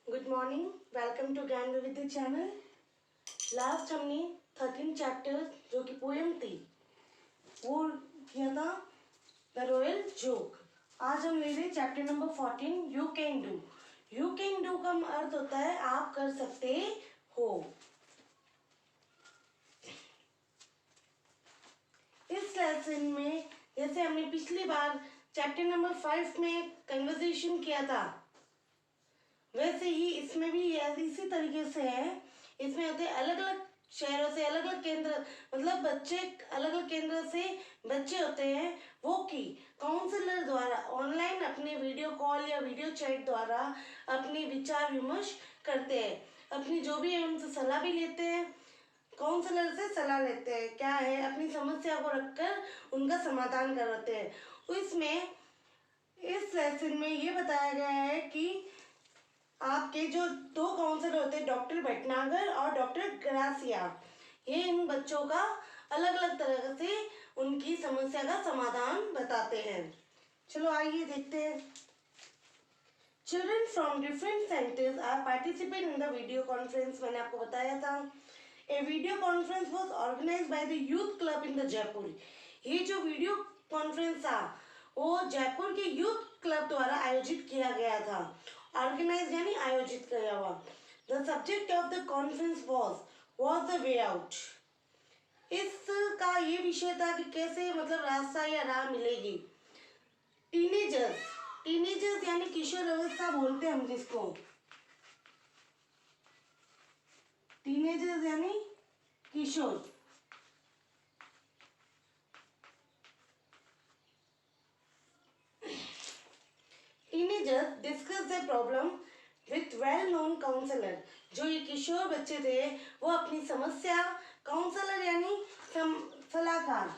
Good morning, welcome to ज्ञान विविध channel. Last हमने 13 चैप्टर जो कि पोएम थी वो किया था, द रॉयल जोक। आज हम ले रहे chapter number 14, you can do. You can do का अर्थ होता है आप कर सकते हो। इस लेसन में जैसे हमने पिछली बार चैप्टर नंबर 5 में कन्वर्सेशन किया था, वैसे ही इसमें भी इसी तरीके से है। इसमें होते अलग अलग शहरों से अलग अलग केंद्र, मतलब बच्चे अलग अलग केंद्र से बच्चे होते हैं, वो की काउंसलर द्वारा ऑनलाइन अपने वीडियो कॉल या वीडियो चैट द्वारा अपनी विचार विमर्श करते हैं, अपनी जो भी है उनसे सलाह भी लेते हैं, काउंसलर से सलाह लेते हैं, क्या है अपनी समस्या को रखकर उनका समाधान करवाते हैं। इसमें इस लेसन में ये बताया गया है कि आपके जो दो काउंसलर होते हैं, डॉक्टर भटनागर और डॉक्टर ग्रासिया, ये इन बच्चों का अलग अलग तरह से उनकी समस्या का समाधान बताते हैं। चलो आइए देखते हैं। Children from different centres are participate in the video conference. मैंने आपको बताया था a video conference was organise by the youth club in the Jaipur. ये जो वीडियो कॉन्फ्रेंस था वो जयपुर के यूथ क्लब द्वारा आयोजित किया गया था। ऑर्गेनाइज यानी आयोजित किया हुआ। The subject of the conference was the way out. इसका ये विषय था कि कैसे मतलब रास्ता या राह मिलेगी। टीनेजर्स यानी किशोर अवस्था बोलते हैं हम जिसको। टीनेजर्स यानी किशोर। Teenagers discuss the problem with well known counsellor. जो ये किशोर बच्चे थे वो अपनी समस्या काउंसलर यानी सलाहकार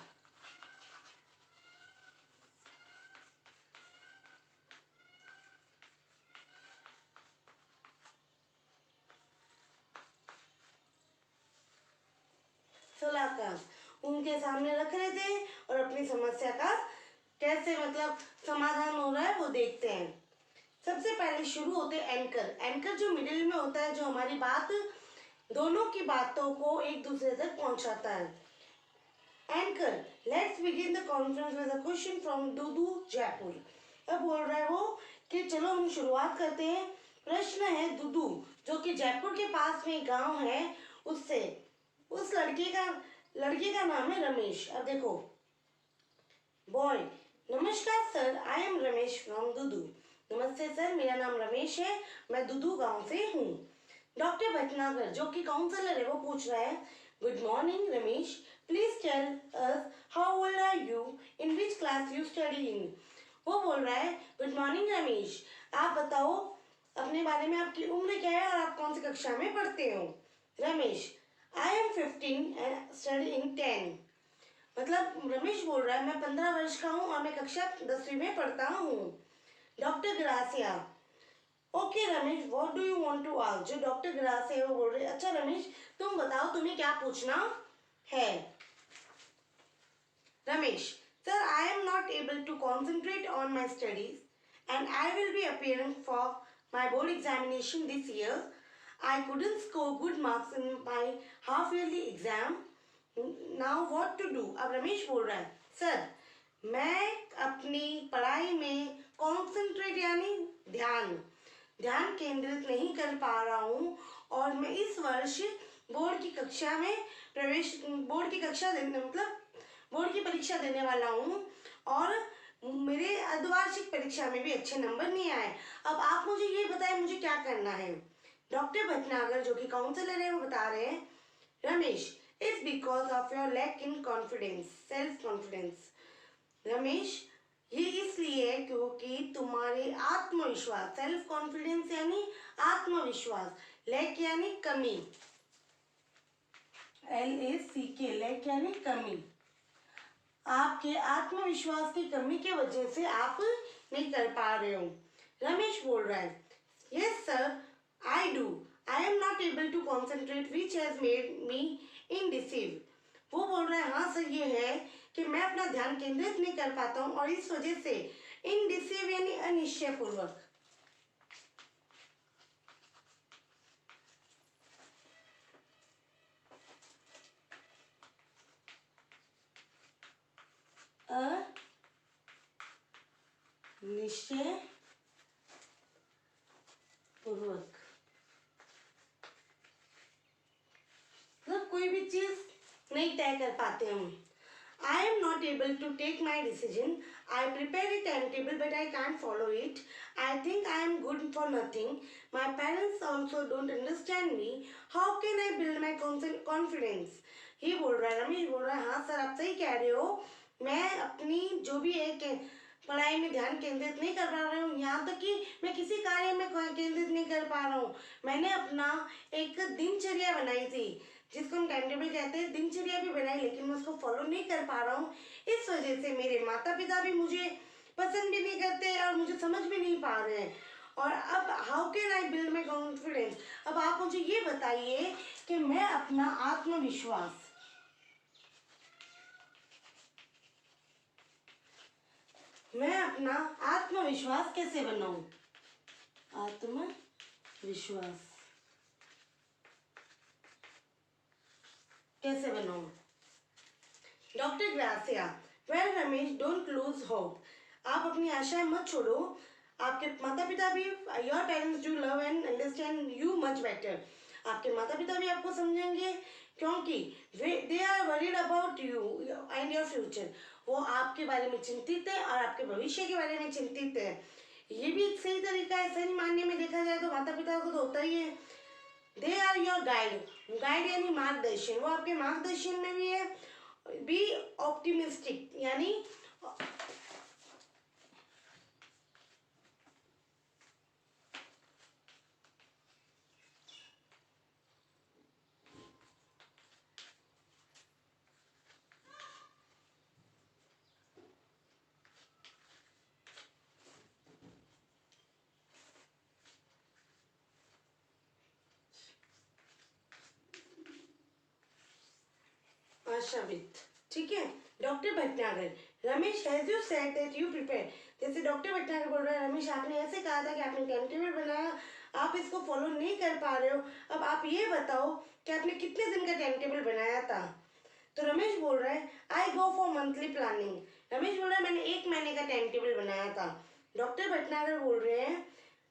उनके सामने रख रहे थे और अपनी समस्या का कैसे मतलब समाधान हो रहा है वो देखते हैं। सबसे पहले शुरू होते हैं एंकर। एंकर जो मिडिल में होता है, जो हमारी बात दोनों की बातों को एक दूसरे तक पहुंचाता है। Anchor, let's begin the conference with a question from Dudu Jaipur. अब बोल रहा है वो कि चलो हम शुरुआत करते हैं। प्रश्न है दुदू, जो कि जयपुर के पास में गांव है, उससे। उस लड़के का नाम है रमेश। अब देखो, बॉय, नमस्कार sir, I am Ramesh from Dudu. नमस्ते सर, मेरा नाम रमेश है, मैं दुदू गांव से हूँ। डॉक्टर भटनागर, जो कि काउंसलर है, वो पूछ रहा है, good morning Ramesh, please tell us how old are you, in which class you study in. वो बोल रहा है, गुड मॉर्निंग रमेश, आप बताओ अपने बारे में, आपकी उम्र क्या है और आप कौन सी कक्षा में पढ़ते हो। Ramesh, I am 15 and study in 10। मतलब रमेश बोल रहा है मैं 15 वर्ष का हूँ और मैं कक्षा 10वीं में पढ़ता हूँ। Doctor Gracia, okay Ramesh, what do you want to ask. जो डॉक्टर ग्रासिया है वो बोल रहे, अच्छा रमेश तुम बताओ तुम्हें क्या पूछना है। Ramesh, sir I am not able to concentrate on my studies and I will be appearing for my board examination this year. I couldn't score good marks in my half yearly exam. Now what to do? अब रमेश बोल रहा है, sir मैं अपनी पढ़ाई में concentrate यानी ध्यान केंद्रित नहीं कर पा रहा हूँ और मैं इस वर्ष बोर्ड की कक्षा देने मतलब बोर्ड की परीक्षा देने वाला हूँ और मेरे अर्धवार्षिक परीक्षा में भी अच्छे नंबर नहीं आए। अब आप मुझे ये बताएं मुझे क्या करना है। डॉक्टर भटनागर, जो कि काउंसलर है, वो बता रहे हैं, Ramesh, it's because of your lack in confidence, self confidence. Ramesh, ये इसलिए है क्योंकि तुम्हारे आत्मविश्वास, सेल्फ कॉन्फिडेंस यानी आत्मविश्वास, लैक यानी कमी, LACK, लैक यानी कमी, आपके आत्मविश्वास की कमी की वजह से आप नहीं कर पा रहे हो। रमेश बोल रहा है, yes sir, I do. I am not able to concentrate, which has made me indecisive. वो बोल रहा है, हाँ सर ये है कि मैं अपना ध्यान केंद्रित नहीं कर पाता हूँ और इस वजह से indecisive यानी अनिश्चय पूर्वक। निश्चय पूर्वक, मतलब कोई भी चीज नहीं तय कर पाते हम। I am not able to take my decision. I prepare a timetable but I can't follow it. I think I am good for nothing. My parents also don't understand me. How can I build my confidence? ये बोल रहा है, रमेश बोल रहा है, हाँ sir आप सही कह रहे हो, मैं अपनी जो भी है पढ़ाई में ध्यान केंद्रित नहीं कर पा रहा हूँ, यहाँ तक कि मैं किसी कार्य में केंद्रित नहीं कर पा रहा हूँ। मैंने अपना एक दिनचर्या बनाई थी, जिसको हम टाइम टेबल कहते हैं, दिनचर्या भी बनाई, लेकिन मैं उसको फॉलो नहीं कर पा रहा हूँ। इस वजह से मेरे माता पिता भी मुझे पसंद भी नहीं करते और मुझे समझ भी नहीं पा रहे हैं। और अब how can I build my confidence, अब आप मुझे ये बताइए कि मैं अपना आत्मविश्वास कैसे बनाऊं, आत्मविश्वास कैसे बनाऊं। Doctor Gracia, well Ramesh don't lose hope, आप अपनी आशाएं मत छोड़ो, आपके माता पिता भी, your parents do love and understand you much better, आपके माता पिता भी आपको समझेंगे, क्योंकि they are worried about you and your future, वो आपके बारे में चिंतित है और आपके भविष्य के बारे में चिंतित है। ये भी एक सही तरीका है, सही मानने में देखा जाए तो माता पिता को तो होता ही है। दे आर योर गाइड यानी मार्गदर्शन, वो आपके मार्गदर्शन में भी है। बी ऑप्टिमिस्टिक यानी आशावित, ठीक है। Doctor Bhatnagar, Ramesh has you said that you prepare, जैसे डॉक्टर भटनागर बोल रहा है, रमेश आपने ऐसे कहा था कि आपने टाइम टेबल बनाया, आप इसको फॉलो नहीं कर पा रहे हो, अब आप ये बताओ कि आपने कितने दिन का टाइम टेबल बनाया था। तो रमेश बोल रहा है I go for monthly planning, Ramesh बोल रहा है मैंने 1 महीने का टाइम टेबल बनाया था। डॉक्टर भटनागर बोल रहे हैं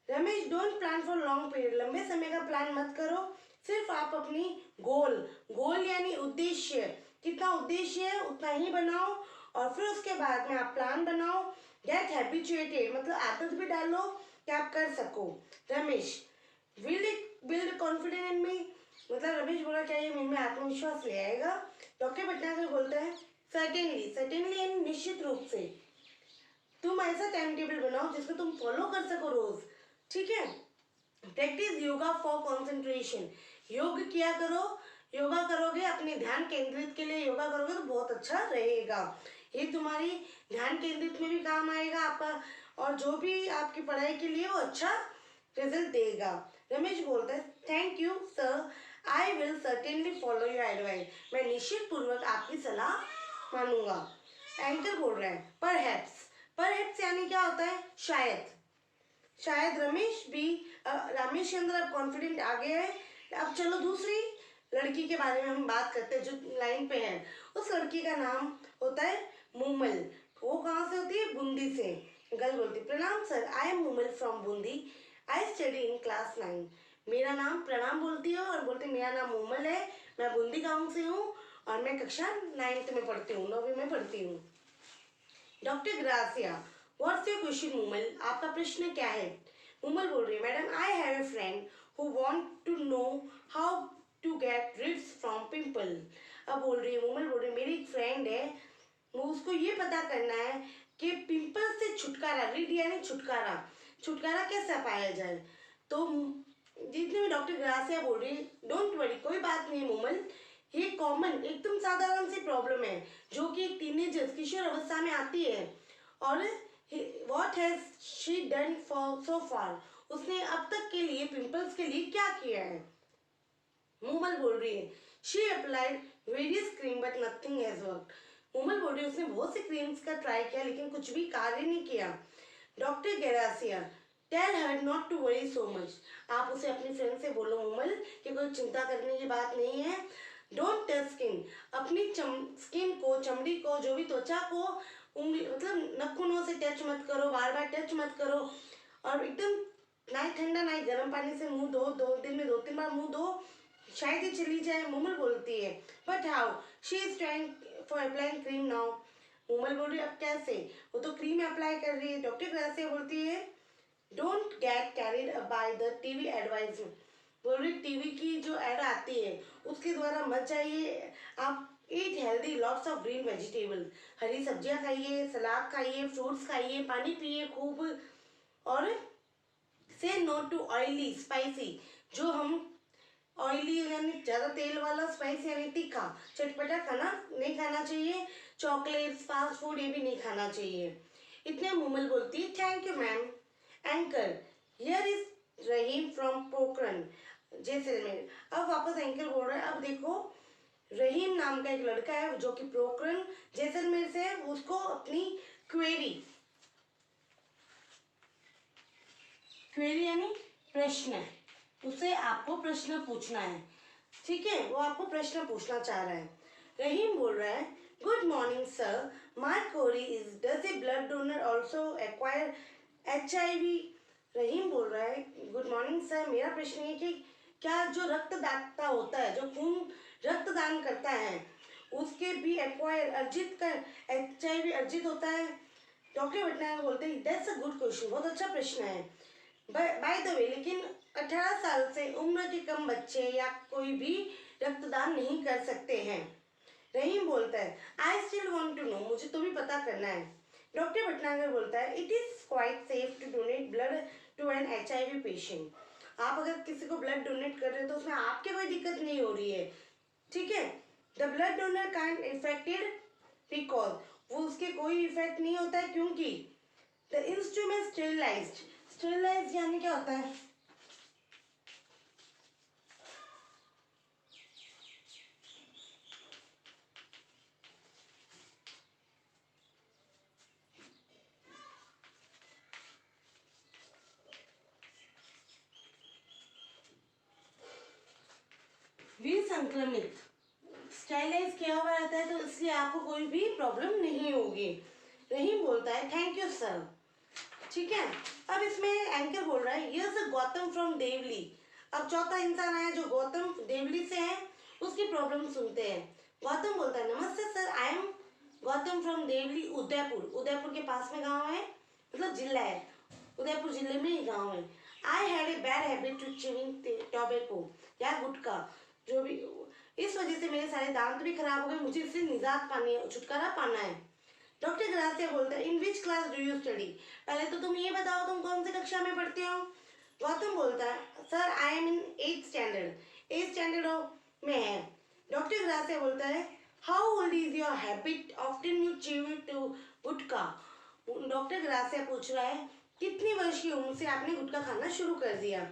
Ramesh don't plan for long period, लंबे समय का प्लान मत करो, सिर्फ आप अपनी गोल यानी उद्देश्य, कितना उद्देश्य है उतना ही बनाओ, और फिर उसके बाद में आप प्लान बनाओ। गेट हैबिचुएटेड मतलब आदत भी डालो कि आप कर सको। Ramesh will it build confidence in me, मतलब रमेश बोला क्या ये मुझ में आत्मविश्वास ले आएगा। डॉक्टर भटनागर बोलता है सर्टेनली यानी निश्चित रूप से, तुम ऐसा टाइम टेबल बनाओ जिसको तुम फॉलो कर सको रोज, ठीक है। प्रैक्टिस योगा फॉर कंसंट्रेशन, योग किया करो, योगा करोगे अपने ध्यान केंद्रित के लिए, योगा करोगे तो बहुत अच्छा रहेगा, ये तुम्हारी ध्यान केंद्रित में भी काम आएगा आपका, और जो भी आपकी पढ़ाई के लिए वो अच्छा रिजल्ट देगा। रमेश बोलता है thank you sir, I will certainly follow your advice, मैं निश्चित पूर्वक आपकी सलाह मानूंगा। एंकर बोल रहा है परहैप्स यानी क्या होता है, शायद रमेश भी रमेश के अंदर अब कॉन्फिडेंट आ गया है। अब चलो दूसरी लड़की के बारे में हम बात करते हैं जो लाइन पे है। उस लड़की का नाम होता है मूमल, वो कहाँ से होती है, बूंदी से। गर्ल बोलती प्रणाम sir, I M Moomal from Bundi, I study in class 9, मेरा नाम प्रणाम बोलती है और बोलती मेरा नाम मूमल है, मैं बूंदी गाँव से हूँ और मैं कक्षा 9th में पढ़ती हूँ, 9वीं में पढ़ती हूँ। Doctor Gracia, what's your question Moomal, आपका प्रश्न क्या है। मूमल बोल रही है madam I have a friend who want to know how to get rids from pimple. अब बोल रही है मूमल बोल रही है मेरी एक फ्रेंड है, वो उसको ये पता करना है कि पिंपल से छुटकारा, रिड यानी छुटकारा कैसे पाया जाए। तो जितने भी डॉक्टर ग्रासिया बोल रही है डोंट वरी, कोई बात नहीं मूमल, ये कॉमन एकदम साधारण सी प्रॉब्लम है जो कि एक टीनेजर्स किशोर अवस्था में आती है। और what has she done for so far, उसने अब तक के लिए पिंपल्स के लिए क्या किया है। मूमल बोल रही है she applied various cream but nothing has worked, Moomal बोल रही है उसने बहुत सी क्रीम्स का ट्राई किया लेकिन कुछ भी कार्य नहीं किया। Doctor Gracia tell her not to worry so much, आप उसे अपनी फ्रेंड से बोलो मूमल कि कोई चिंता करने की बात नहीं है। डोंट टच स्किन, अपनी स्किन को, चमड़ी को, जो भी त्वचा को उंगली मतलब नाखूनों से टच मत करो, बार बार टच मत करो, और एकदम ना ही ठंडा ना ही गर्म पानी से मुंह धो, 2 दिन में 2-3 बार मुंह धो, शायद ही चली जाए। मुमल बोलती है but how, she is trying for applying cream now. Mumal बोल रही है अब कैसे, वो तो क्रीम अप्लाई कर रही है। डॉक्टर ग्रासिया बोलती है don't get carried by the TV advice. बोल रही टीवी की जो एड आती है उसके द्वारा मत जाइए, आप eat healthy, lots of green vegetable, हरी सब्जियां खाइए, सलाद खाइए, फ्रूट्स खाइए, पानी पिए खूब, और से नो टू ऑयली स्पाइसी, जो हम ऑयली यानी ज़्यादा तेल वाला, स्पाइसी यानी तीखा चटपटा खाना नहीं खाना चाहिए, चॉकलेट्स, फास्ट फूड ये भी नहीं खाना चाहिए। इतने मुमल बोलती है thank you ma'am. Anchor here is Rahim from Pokhran Jaisalmer. अब वापस एंकर बोल रहा है अब देखो रहीम नाम का एक लड़का है जो कि पोखरन जैसलमेर से है, उसको अपनी क्वेरी, क्वेरी यानी प्रश्न, उसे आपको प्रश्न पूछना है, ठीक है, वो आपको प्रश्न पूछना चाह रहा है। रहीम बोल रहा है good morning sir, my query is does a blood donor also acquire HIV। रहीम बोल रहा है गुड मॉर्निंग सर, मेरा प्रश्न है कि क्या जो रक्तदाता होता है, जो खून रक्तदान करता है, उसके भी एक्वायर अर्जित कर HIV अर्जित होता है। डॉक्टर भटनागर बोलते हैं दैट्स अ गुड क्वेश्चन, बहुत अच्छा प्रश्न है। बाय द वे लेकिन 18 साल से उम्र के कम बच्चे या कोई भी रक्तदान नहीं कर सकते हैं। रहीम बोलता है I still want to know, मुझे तो भी पता करना है। डॉक्टर भटनागर बोलता है it is quite safe to donate blood to an HIV patient. आप अगर किसी को ब्लड डोनेट कर रहे हो तो उसमें आपके कोई दिक्कत नहीं हो रही है, ठीक है। The blood donor can't affected because, वो उसके कोई इफेक्ट नहीं होता है क्योंकि द इंस्ट्रूमेंट स्टेरिलाइज्ड। स्टेरिलाइज्ड यानी क्या होता है, विसंक्रमित, स्टेरिलाइज किया हुआ रहता है तो इसलिए आपको कोई भी प्रॉब्लम नहीं होगी। रहीम बोलता है थैंक यू सर, ठीक है। अब इसमें एंकर बोल रहा है यस गौतम फ्रॉम देवली। अब चौथा इंसान आया जो गौतम देवली से है, उसकी प्रॉब्लम सुनते हैं। गौतम बोलता है नमस्ते sir, I am Gautam from Deoli Udaipur. Udaipur के पास में गांव है, मतलब जिला है, उदयपुर जिले में ही गांव है। I had a bad habit to chewing tobacco या गुटखा, जो भी, इस वजह से मेरे सारे दांत भी खराब हो गए, मुझे इससे निजात पानी है, छुटकारा पाना है। डॉक्टर ग्रासिया बोलता है in which class do you study, पहले तो तुम ये बताओ तुम कौन सी कक्षा में पढ़ते हो। गौतम बोलता है sir I am in 8th standard, 8th standard में है। डॉक्टर ग्रासिया बोलता है how old is your habit often you chew to gutkha. Doctor Gracia पूछ रहा है कितनी वर्ष की उम्र से आपने गुटखा खाना शुरू कर दिया।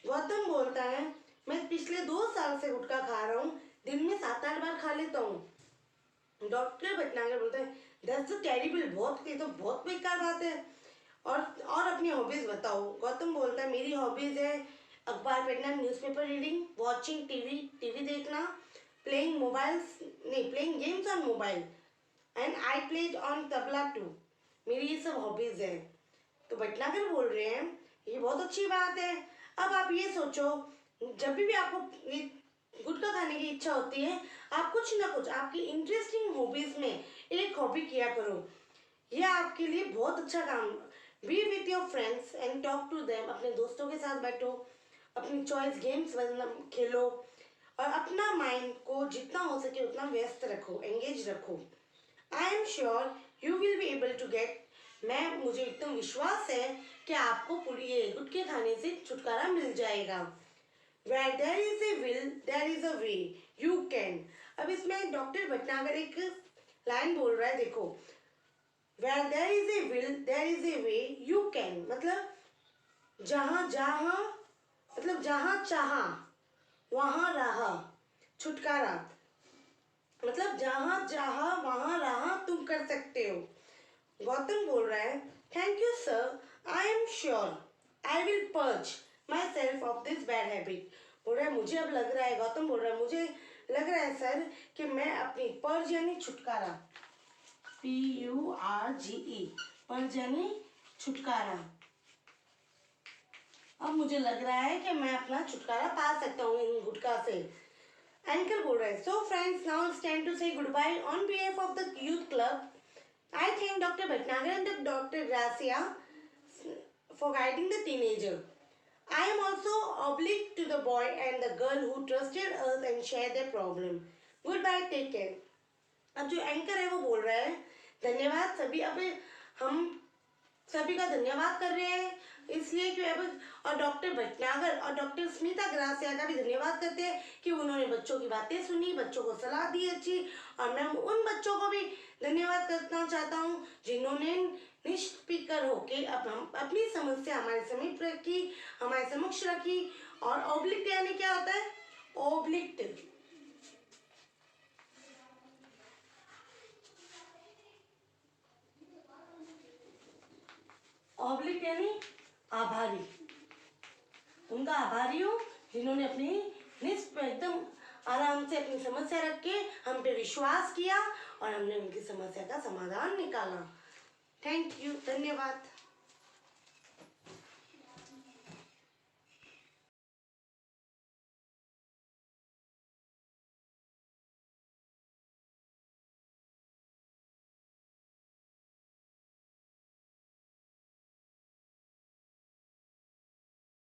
गौतम बोलता है मैं पिछले 2 साल से गुटखा खा रहा हूँ, दिन में 7-8 बार खा लेता हूँ। डॉक्टर भटनागर बोलता है दैट्स टेरिबल, बहुत, ये तो बहुत बेकार बात है, और अपनी हॉबीज बताओ। गौतम बोलता है मेरी हॉबीज है अखबार पढ़ना, न्यूज़पेपर रीडिंग, वॉचिंग टीवी देखना, प्लेइंग मोबाइल्स नहीं playing games on mobile, and I played on tabla too, मेरी ये सब हॉबीज है। तो भटनागर बोल रहे हैं ये बहुत अच्छी बात है। अब आप ये सोचो जब भी आपको ये गुटखा खाने की इच्छा होती है, आप कुछ ना कुछ आपकी इंटरेस्टिंग हॉबीज में एक हॉबी किया करो, यह आपके लिए बहुत अच्छा काम। Be with your friends and talk to them, अपने दोस्तों के साथ बैठो, अपनी चॉइस गेम्स खेलो, और अपना माइंड को जितना हो सके उतना व्यस्त रखो, एंगेज रखो। I am sure you will be able to get, मुझे एकदम विश्वास है कि आपको पूरी ये गुटखे खाने से छुटकारा मिल जाएगा। Where there is a will, there is a way. You can. अब इसमें डॉक्टर भटनागर एक लाइन बोल रहा है, देखो Where there is a will, there is a way. You can. मतलब जहाँ जहाँ, मतलब जहाँ चाहा वहाँ रहा छुटकारा, मतलब जहाँ जहाँ वहाँ रहा तुम कर सकते हो। गौतम बोल रहा है thank you sir, I am sure I will purge my self of this bad habit. बोल रहा है मुझे अब लग रहा है, गौतम बोल रहा है मुझे लग रहा है सर कि मैं अपनी पर्ज यानी छुटकारा, PURGE, पर्ज यानी छुटकारा। अब मुझे लग रहा है कि मैं अपना छुटकारा पा सकता हूँ इन गुटखा से। एंकर बोल रहा है, so friends, now it's time to say goodbye on behalf of the youth club. I thank Dr. Bhatnagar and Dr. Gracia for guiding the teenager. I am also obliged to the boy and the girl who trusted us and shared their problem. Goodbye, take care. अब जो anchor है वो बोल रहा है, धन्यवाद सभी। अब हम सभी का धन्यवाद कर रहे हैं इसलिए कि अब, और डॉक्टर भटनागर और डॉक्टर स्मिता ग्रासिया का भी धन्यवाद करते हैं कि उन्होंने बच्चों की बातें सुनी, बच्चों को सलाह दी अच्छी। और मैं उन बच्चों को भी धन्यवाद करना चाहता हूँ जिन्होंने निष्फिक्र होके अब हम अपनी समस्या हमारे समीप रखी, हमारे समक्ष रखी। और ओब्लिक्ट यानी क्या होता है? ओब्लिक्ट ऑब्लिक यानी आभारी। उनका आभारी हूँ जिन्होंने अपनी एकदम आराम से अपनी समस्या रख के हम पे विश्वास किया और हमने उनकी समस्या का समाधान निकाला। थैंक यू, धन्यवाद।